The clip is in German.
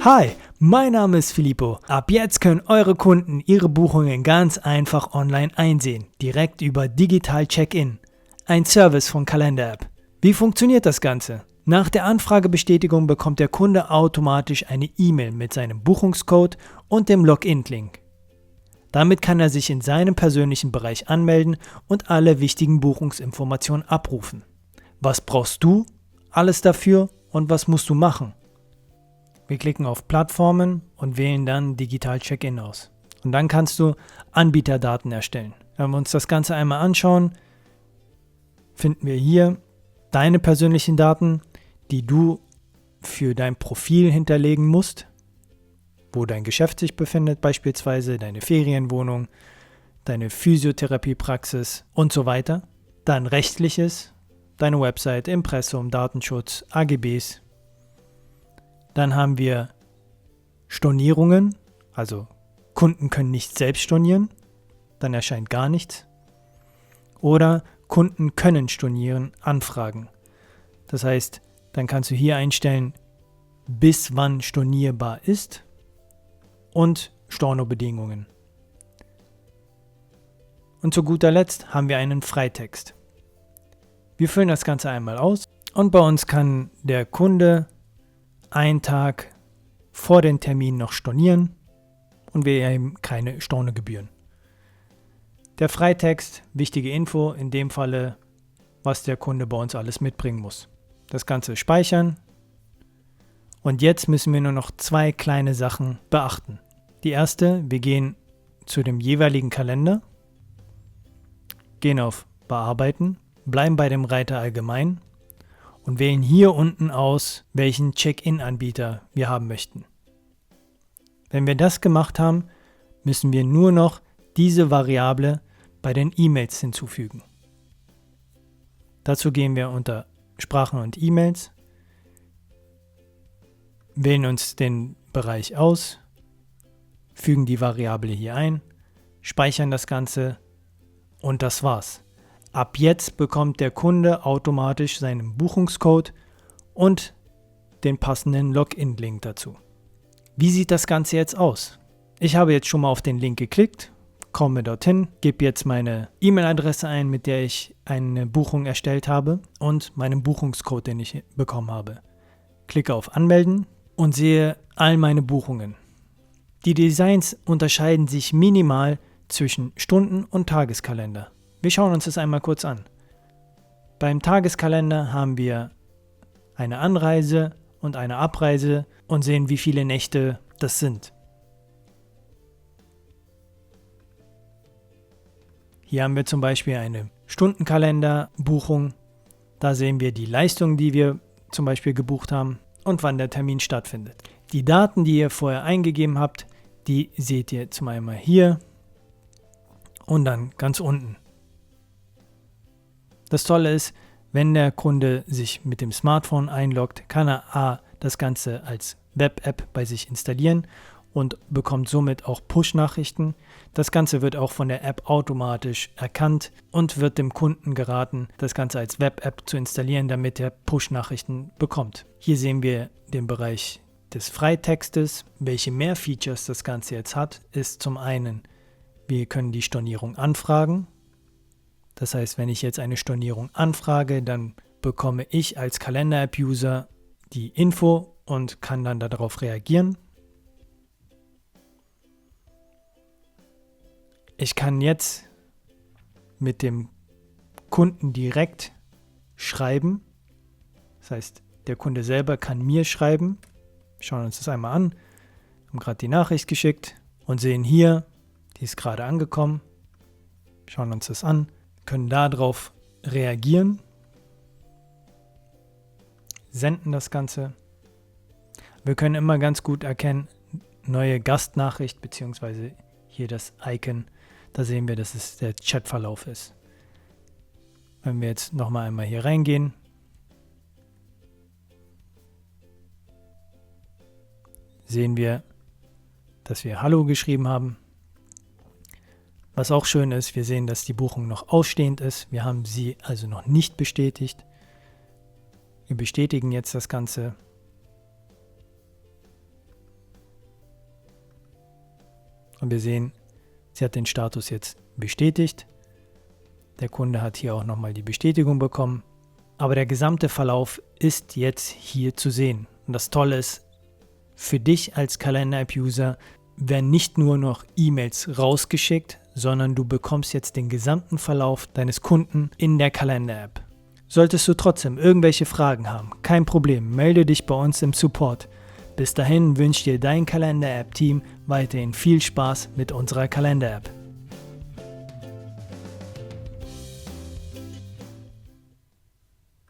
Hi, mein Name ist Filippo. Ab jetzt können eure Kunden ihre Buchungen ganz einfach online einsehen, direkt über Digital Check-in, ein Service von Kalender App. Wie funktioniert das Ganze? Nach der Anfragebestätigung bekommt der Kunde automatisch eine E-Mail mit seinem Buchungscode und dem Login-Link. Damit kann er sich in seinem persönlichen Bereich anmelden und alle wichtigen Buchungsinformationen abrufen. Was brauchst du alles dafür und was musst du machen? Wir klicken auf Plattformen und wählen dann Digital Check-in aus. Und dann kannst du Anbieterdaten erstellen. Wenn wir uns das Ganze einmal anschauen, finden wir hier deine persönlichen Daten, die du für dein Profil hinterlegen musst, wo dein Geschäft sich befindet, beispielsweise deine Ferienwohnung, deine Physiotherapiepraxis und so weiter. Dann rechtliches, deine Website, Impressum, Datenschutz, AGBs. Dann haben wir Stornierungen, also Kunden können nicht selbst stornieren, dann erscheint gar nichts. Oder Kunden können stornieren, Anfragen. Das heißt, dann kannst du hier einstellen, bis wann stornierbar ist und Stornobedingungen. Und zu guter Letzt haben wir einen Freitext. Wir füllen das Ganze einmal aus und bei uns kann der Kunde einen Tag vor dem Termin noch stornieren und wir erheben keine Stornogebühren. Der Freitext, wichtige Info, in dem Falle, was der Kunde bei uns alles mitbringen muss. Das Ganze speichern und jetzt müssen wir nur noch 2 kleine Sachen beachten. Die erste, wir gehen zu dem jeweiligen Kalender, gehen auf Bearbeiten, bleiben bei dem Reiter Allgemein und wählen hier unten aus, welchen Check-in-Anbieter wir haben möchten. Wenn wir das gemacht haben, müssen wir nur noch diese Variable bei den E-Mails hinzufügen. Dazu gehen wir unter Sprachen und E-Mails, wählen uns den Bereich aus, fügen die Variable hier ein, speichern das Ganze und das war's. Ab jetzt bekommt der Kunde automatisch seinen Buchungscode und den passenden Login-Link dazu. Wie sieht das Ganze jetzt aus? Ich habe jetzt schon mal auf den Link geklickt, komme dorthin, gebe jetzt meine E-Mail-Adresse ein, mit der ich eine Buchung erstellt habe und meinen Buchungscode, den ich bekommen habe. Klicke auf Anmelden und sehe all meine Buchungen. Die Designs unterscheiden sich minimal zwischen Stunden- und Tageskalender. Wir schauen uns das einmal kurz an. Beim Tageskalender haben wir eine Anreise und eine Abreise und sehen, wie viele Nächte das sind. Hier haben wir zum Beispiel eine Stundenkalenderbuchung. Da sehen wir die Leistung, die wir zum Beispiel gebucht haben und wann der Termin stattfindet. Die Daten, die ihr vorher eingegeben habt, die seht ihr zum einen hier und dann ganz unten. Das Tolle ist, wenn der Kunde sich mit dem Smartphone einloggt, kann er das Ganze als Web-App bei sich installieren und bekommt somit auch Push-Nachrichten. Das Ganze wird auch von der App automatisch erkannt und wird dem Kunden geraten, das Ganze als Web-App zu installieren, damit er Push-Nachrichten bekommt. Hier sehen wir den Bereich des Freitextes. Welche mehr Features das Ganze jetzt hat, ist zum einen, wir können die Stornierung anfragen. Das heißt, wenn ich jetzt eine Stornierung anfrage, dann bekomme ich als Kalender-App-User die Info und kann dann darauf reagieren. Ich kann jetzt mit dem Kunden direkt schreiben. Das heißt, der Kunde selber kann mir schreiben. Schauen uns das einmal an. Haben gerade die Nachricht geschickt und sehen hier, die ist gerade angekommen. Schauen uns das an. Können darauf reagieren, senden das Ganze. Wir können immer ganz gut erkennen, neue Gastnachricht bzw. hier das Icon, da sehen wir, dass es der Chatverlauf ist. Wenn wir jetzt nochmal einmal hier reingehen, sehen wir, dass wir Hallo geschrieben haben. Was auch schön ist, wir sehen, dass die Buchung noch ausstehend ist. Wir haben sie also noch nicht bestätigt. Wir bestätigen jetzt das Ganze. Und wir sehen, sie hat den Status jetzt bestätigt. Der Kunde hat hier auch nochmal die Bestätigung bekommen. Aber der gesamte Verlauf ist jetzt hier zu sehen. Und das Tolle ist, für dich als Kalender-App-User werden nicht nur noch E-Mails rausgeschickt, sondern du bekommst jetzt den gesamten Verlauf deines Kunden in der Kalender-App. Solltest du trotzdem irgendwelche Fragen haben, kein Problem, melde dich bei uns im Support. Bis dahin wünscht dir dein Kalender-App-Team weiterhin viel Spaß mit unserer Kalender-App.